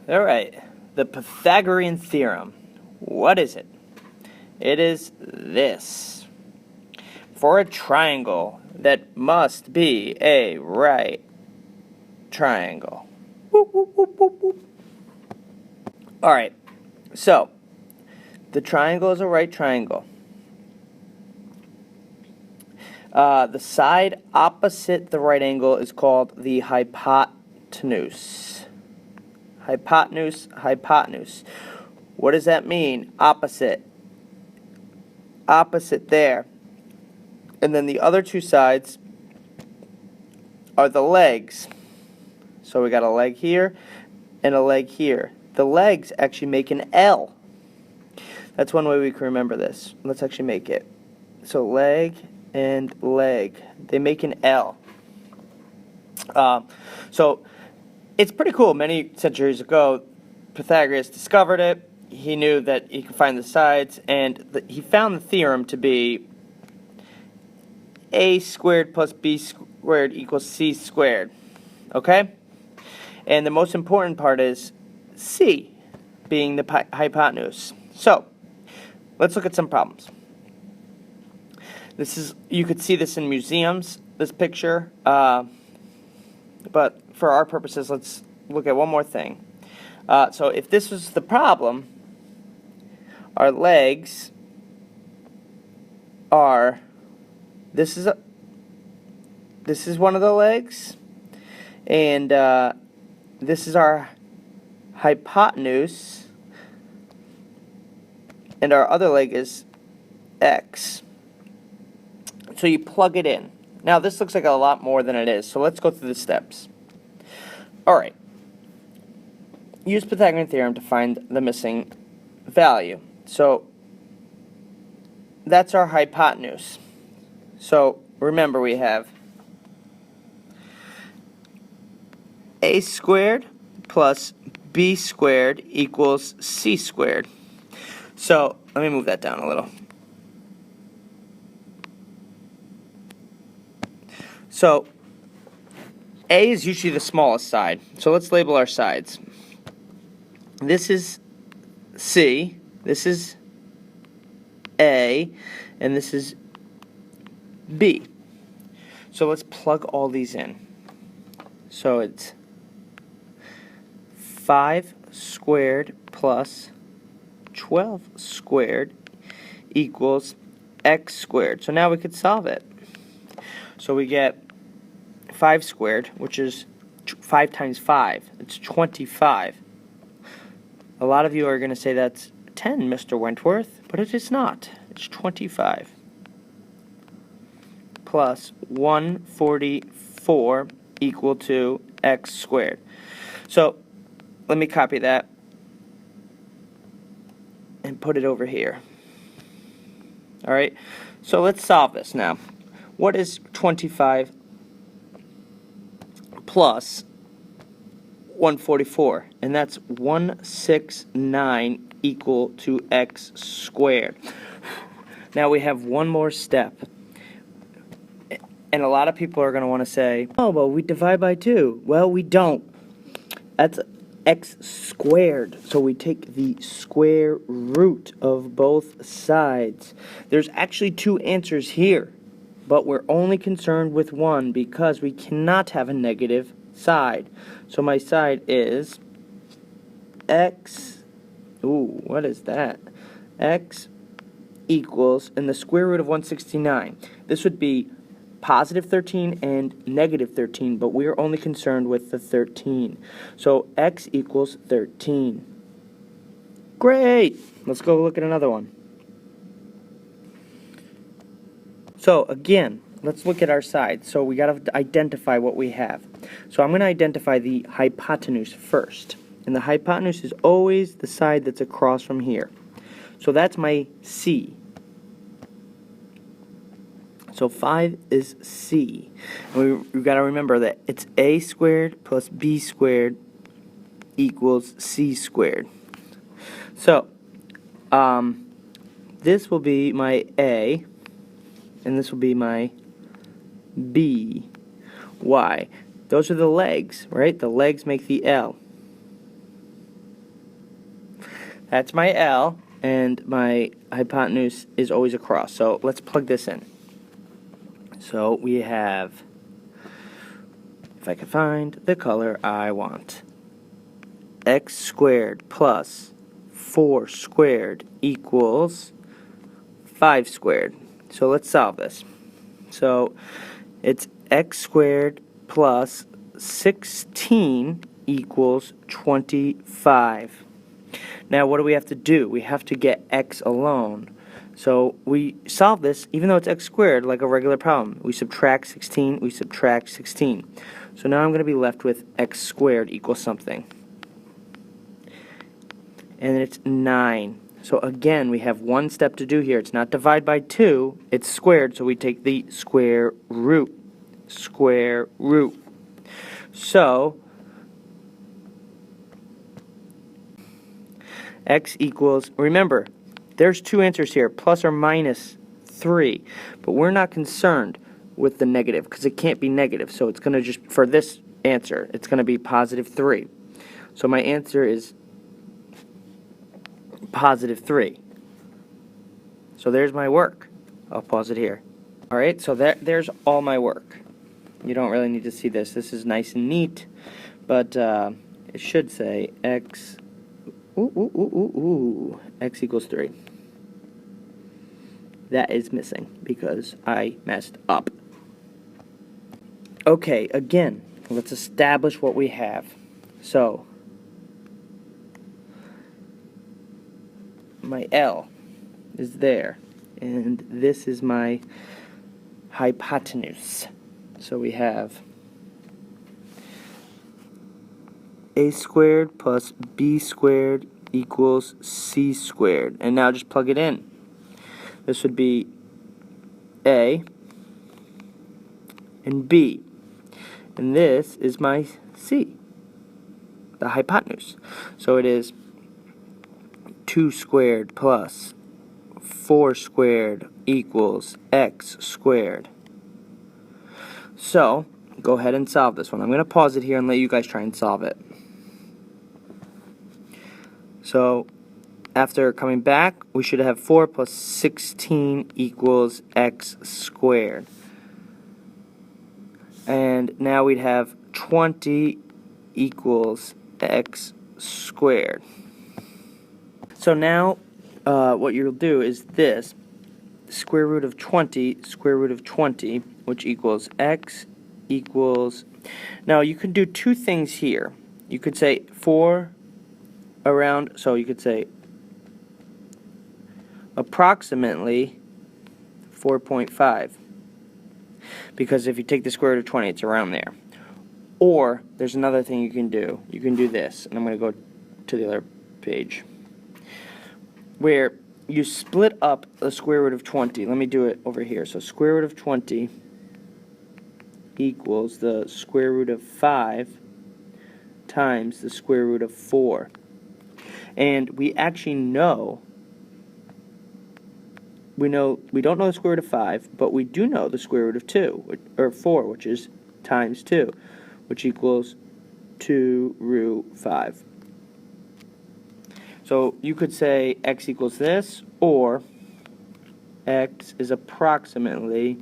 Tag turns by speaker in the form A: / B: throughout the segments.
A: Alright, the Pythagorean Theorem. What is it? It is this. For a triangle that must be a right triangle. Alright, so the triangle is a right triangle. The side opposite the right angle is called the hypotenuse. Hypotenuse. What does that mean? Opposite. Opposite there. And then the other two sides are the legs. So we got a leg here and a leg here. The legs actually make an L. That's one way we can remember this. Let's actually make it. So leg and leg. They make an L. So it's pretty cool. Many centuries ago, Pythagoras discovered it. He knew that he could find the sides, and he found the theorem to be a squared plus b squared equals c squared. Okay? And the most important part is c being the hypotenuse. So, let's look at some problems. You could see this in museums, this picture, but for our purposes, let's look at one more thing. So if this was the problem, our legs are, this is one of the legs, and this is our hypotenuse, and our other leg is x. So you plug it in. Now this looks like a lot more than it is, so let's go through the steps. Alright. Use Pythagorean Theorem to find the missing value. So that's our hypotenuse. So remember, we have a squared plus b squared equals c squared. So let me move that down a little. So a is usually the smallest side. So let's label our sides. This is C, this is A, and this is B. So let's plug all these in. So it's 5 squared plus 12 squared equals x squared. So now we could solve it. So we get 5 squared, which is 5 times 5. It's 25. A lot of you are going to say that's 10, Mr. Wentworth, but it is not. It's 25. Plus 144 equal to x squared. So let me copy that and put it over here. Alright, so let's solve this now. What is 25 plus 144? And that's 169 equal to x squared. Now we have one more step. And a lot of people are going to want to say, oh, well, we divide by 2. Well, we don't. That's x squared. So we take the square root of both sides. There's actually 2 answers here, but we're only concerned with one because we cannot have a negative side. So my side is x, what is that? X equals, and the square root of 169. This would be positive 13 and negative 13, but we are only concerned with the 13. So x equals 13. Great! Let's go look at another one. So again, let's look at our sides. So we got to identify what we have. So I'm going to identify the hypotenuse first. And the hypotenuse is always the side that's across from here. So that's my C. So 5 is C. And we've got to remember that it's A squared plus B squared equals C squared. So this will be my A, and this will be my B. Why? Those are the legs, right? The legs make the L. That's my L, and my hypotenuse is always across. So let's plug this in. So we have, if I can find the color I want, x squared plus 4 squared equals 5 squared. So let's solve this. So it's x squared plus 16 equals 25. Now what do we have to do? We have to get x alone. So we solve this, even though it's x squared, like a regular problem. We subtract 16, we subtract 16. So now I'm going to be left with x squared equals something. And it's 9. So again, we have one step to do here. It's not divide by 2, it's squared, so we take the square root. Square root. So x equals, remember, there's two answers here, plus or minus 3. But we're not concerned with the negative, because it can't be negative. So it's going to just, for this answer, it's going to be positive 3. So my answer is positive 3. So there's my work. I'll pause it here. Alright, so there's all my work. You don't really need to see this. This is nice and neat, but it should say x, x equals 3. That is missing because I messed up. Okay, again, let's establish what we have. So, my L is there, and this is my hypotenuse. So we have a squared plus b squared equals c squared. And now just plug it in. This would be a and b. And this is my c, the hypotenuse. So it is 2 squared plus 4 squared equals x squared. So, go ahead and solve this one. I'm going to pause it here and let you guys try and solve it. So, after coming back, we should have 4 plus 16 equals x squared. And now we'd have 20 equals x squared. So now, what you'll do is this, square root of 20, which equals x equals, now you could do two things here. You could say 4 around, so you could say approximately 4.5. Because if you take the square root of 20, it's around there. Or, there's another thing you can do. You can do this, and I'm going to go to the other page, where you split up the square root of 20. Let me do it over here. So square root of 20 equals the square root of 5 times the square root of 4. And we actually know, we don't know the square root of 5, but we do know the square root of 2, or 4, which is times 2, which equals 2 root 5. So you could say x equals this, or x is approximately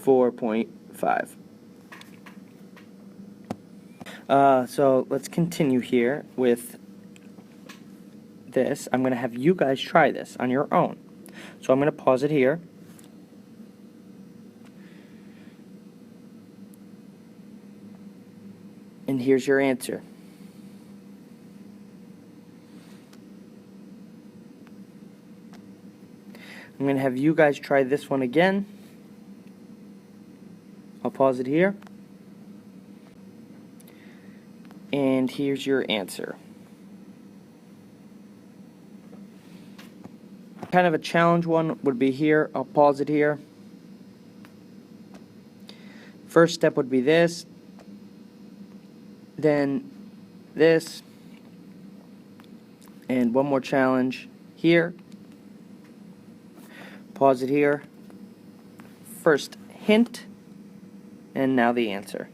A: 4.5. So let's continue here with this. I'm going to have you guys try this on your own. So I'm going to pause it here. And here's your answer. I'm going to have you guys try this one again. I'll pause it here. And here's your answer. Kind of a challenge one would be here. I'll pause it here. First step would be this. Then this. And one more challenge here. Pause it here. First hint, and now the answer.